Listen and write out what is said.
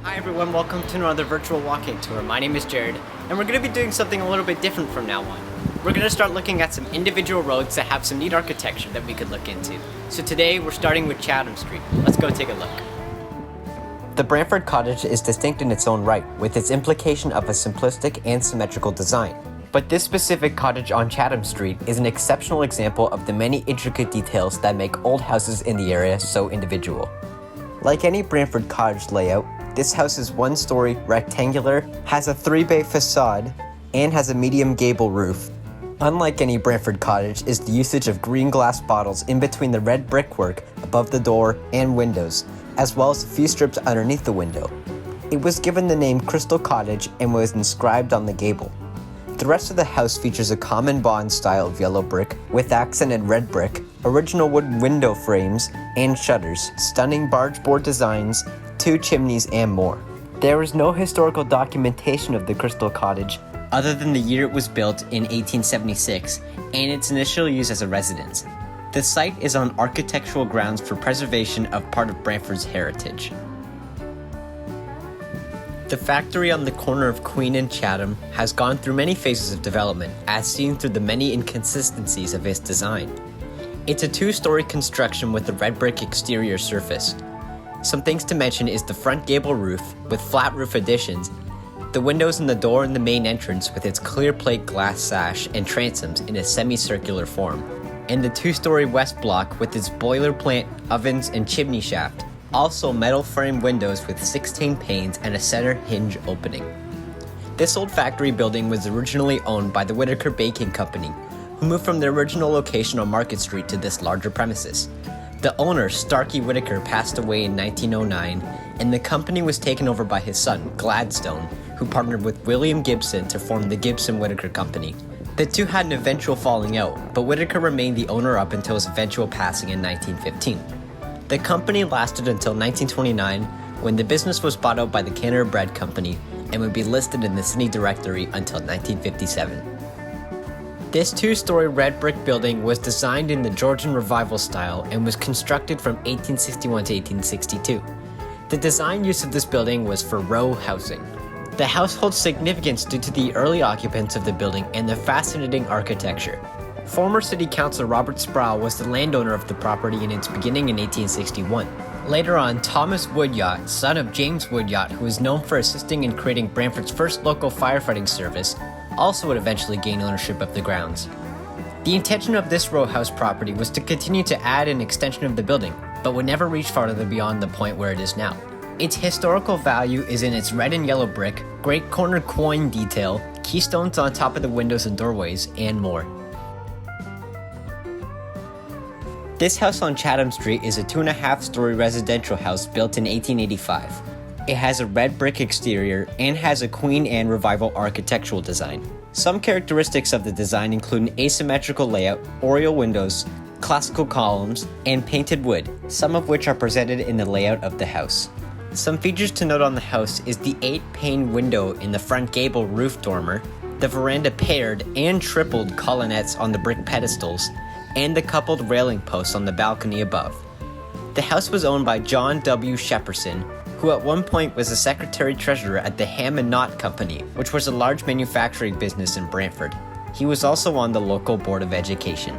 Hi everyone, welcome to another virtual walking tour. My name is Jared, and we're going to be doing something a little bit different from now on. We're going to start looking at some individual roads that have some neat architecture that we could look into. So today we're starting with Chatham Street. Let's go take a look. The Brantford Cottage is distinct in its own right, with its implication of a simplistic and symmetrical design. But this specific cottage on Chatham Street is an exceptional example of the many intricate details that make old houses in the area so individual. Like any Brantford cottage layout, this house is one-story, rectangular, has a 3-bay facade, and has a medium gable roof. Unlike any Brantford cottage is the usage of green glass bottles in between the red brickwork above the door and windows, as well as a few strips underneath the window. It was given the name Crystal Cottage and was inscribed on the gable. The rest of the house features a common bond style of yellow brick with accented red brick, original wood window frames and shutters, stunning barge board designs, 2 chimneys, and more. There is no historical documentation of the Crystal Cottage other than the year it was built in 1876 and its initial use as a residence. The site is on architectural grounds for preservation of part of Brantford's heritage. The factory on the corner of Queen and Chatham has gone through many phases of development, as seen through the many inconsistencies of its design. It's a 2-story construction with a red brick exterior surface. Some things to mention is the front gable roof with flat roof additions, the windows in the door and the main entrance with its clear plate glass sash and transoms in a semicircular form, and the 2-story west block with its boiler plant, ovens, and chimney shaft. Also metal frame windows with 16 panes and a center hinge opening. This old factory building was originally owned by the Whittaker Baking Company, who moved from their original location on Market Street to this larger premises. The owner, Starkey Whittaker, passed away in 1909, and the company was taken over by his son, Gladstone, who partnered with William Gibson to form the Gibson-Whittaker Company. The two had an eventual falling out, but Whittaker remained the owner up until his eventual passing in 1915. The company lasted until 1929, when the business was bought out by the Canada Bread Company and would be listed in the Sydney Directory until 1957. This 2-story red brick building was designed in the Georgian Revival style and was constructed from 1861 to 1862. The design use of this building was for row housing. The house holds significance due to the early occupants of the building and the fascinating architecture. Former City Councilor Robert Sproul was the landowner of the property in its beginning in 1861. Later on, Thomas Woodyot, son of James Woodyot, who is known for assisting in creating Brantford's first local firefighting service, also would eventually gain ownership of the grounds. The intention of this row house property was to continue to add an extension of the building, but would never reach farther beyond the point where it is now. Its historical value is in its red and yellow brick, great corner coin detail, keystones on top of the windows and doorways, and more. This house on Chatham Street is a 2.5-story residential house built in 1885. It has a red brick exterior and has a Queen Anne Revival architectural design. Some characteristics of the design include an asymmetrical layout, oriel windows, classical columns, and painted wood, some of which are presented in the layout of the house. Some features to note on the house is the 8-pane window in the front gable roof dormer, the veranda paired and tripled colonnettes on the brick pedestals, and the coupled railing posts on the balcony above. The house was owned by John W. Shepperson, who at one point was the secretary-treasurer at the Ham and Knot Company, which was a large manufacturing business in Brantford. He was also on the local Board of Education.